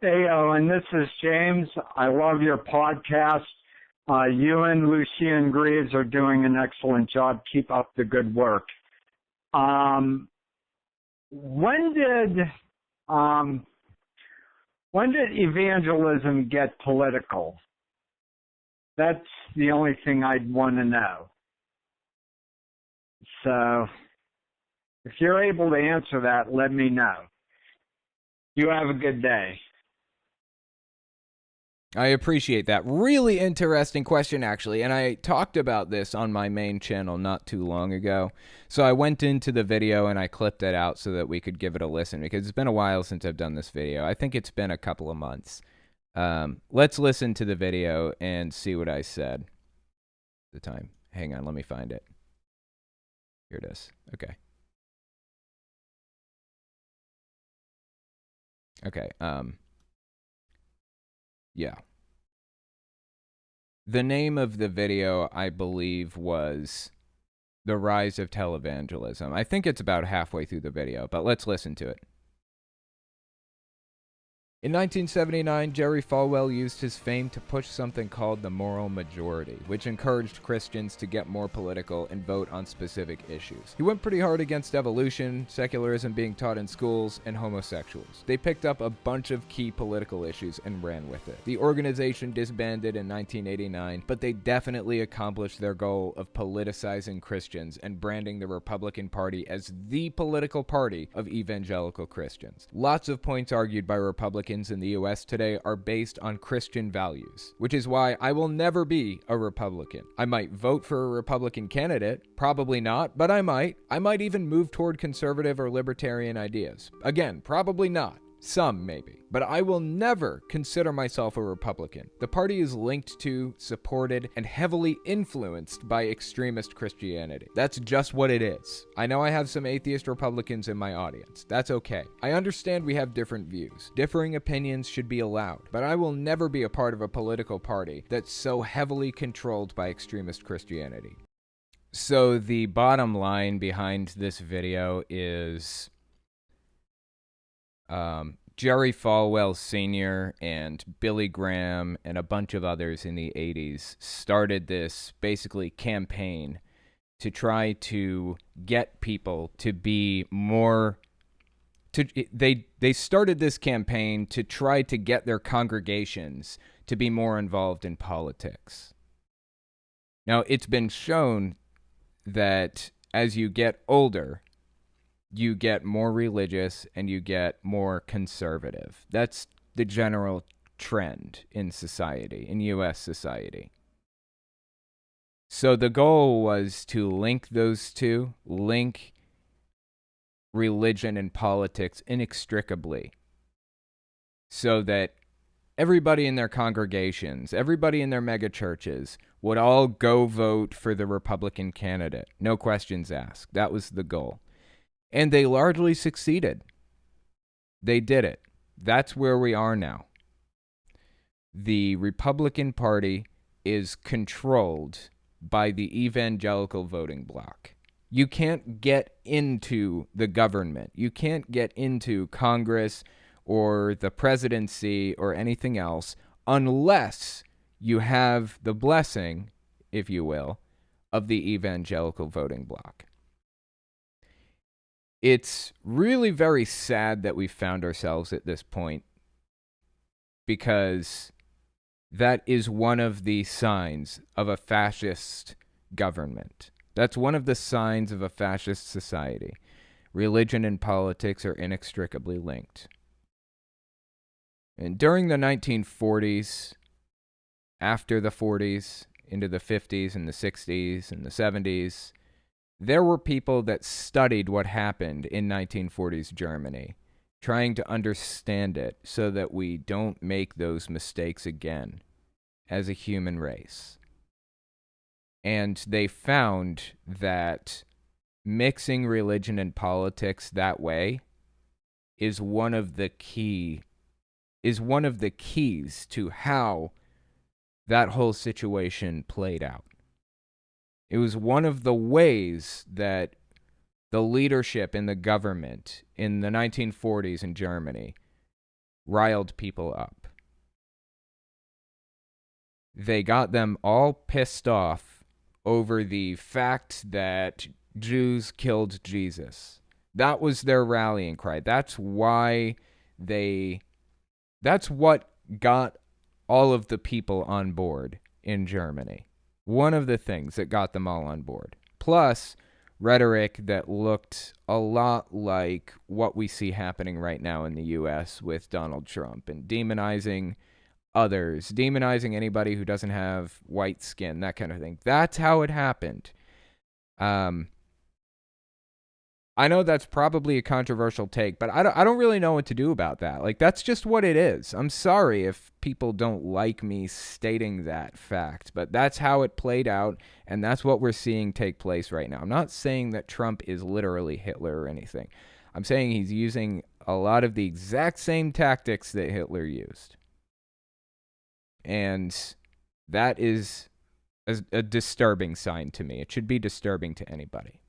Hey, Owen, this is James. I love your podcast. You and Lucien Greaves are doing an excellent job. Keep up the good work. When did evangelism get political? That's the only thing I'd want to know. So if you're able to answer that, let me know. You have a good day. I appreciate that. Really interesting question, actually. And I talked about this on my main channel not too long ago. So I went into the video and I clipped it out so that we could give it a listen, because it's been a while since I've done this video. I think it's been a couple of months. Let's listen to the video and see what I said at the time. Hang on, let me find it. Here it is. Okay. Okay. Yeah. The name of the video, I believe, was The Rise of Televangelism. I think it's about halfway through the video, but let's listen to it. In 1979, Jerry Falwell used his fame to push something called the moral majority, which encouraged Christians to get more political and vote on specific issues. He went pretty hard against evolution, secularism being taught in schools, and homosexuals. They picked up a bunch of key political issues and ran with it. The organization disbanded in 1989, but they definitely accomplished their goal of politicizing Christians and branding the Republican Party as the political party of evangelical Christians. Lots of points argued by Republicans in the US today are based on Christian values, which is why I will never be a Republican. I might vote for a Republican candidate, probably not, but I might. I might even move toward conservative or libertarian ideas. Again, probably not. Some, maybe. But I will never consider myself a Republican. The party is linked to, supported, and heavily influenced by extremist Christianity. That's just what it is. I know I have some atheist Republicans in my audience. That's okay. I understand we have different views. Differing opinions should be allowed. But I will never be a part of a political party that's so heavily controlled by extremist Christianity. So the bottom line behind this video is Jerry Falwell Sr. and Billy Graham and a bunch of others in the 80s started this basically campaign to try to get people to be more they started this campaign to try to get their congregations to be more involved in politics. Now, it's been shown that as you get older, you get more religious and you get more conservative. That's the general trend in society, in U.S. society. So the goal was to link those two, link religion and politics inextricably, so that everybody in their congregations, everybody in their megachurches would all go vote for the Republican candidate. No questions asked. That was the goal. And they largely succeeded. They did it. That's where we are now. The Republican Party is controlled by the evangelical voting bloc. You can't get into the government. You can't get into Congress or the presidency or anything else unless you have the blessing, if you will, of the evangelical voting bloc. It's really very sad that we found ourselves at this point, because that is one of the signs of a fascist government. That's one of the signs of a fascist society. Religion and politics are inextricably linked. And during the 1940s, after the 40s, into the 50s and the 60s and the 70s, there were people that studied what happened in 1940s Germany, trying to understand it so that we don't make those mistakes again as a human race. And they found that mixing religion and politics that way is one of the keys to how that whole situation played out. It was one of the ways that the leadership in the government in the 1940s in Germany riled people up. They got them all pissed off over the fact that Jews killed Jesus. That was their rallying cry. That's what got all of the people on board in Germany. One of the things that got them all on board. Plus, rhetoric that looked a lot like what we see happening right now in the U.S. with Donald Trump and demonizing others, demonizing anybody who doesn't have white skin, that kind of thing. That's how it happened. I know that's probably a controversial take, but I don't really know what to do about that. Like, that's just what it is. I'm sorry if people don't like me stating that fact, but that's how it played out, and that's what we're seeing take place right now. I'm not saying that Trump is literally Hitler or anything. I'm saying he's using a lot of the exact same tactics that Hitler used. And that is a disturbing sign to me. It should be disturbing to anybody.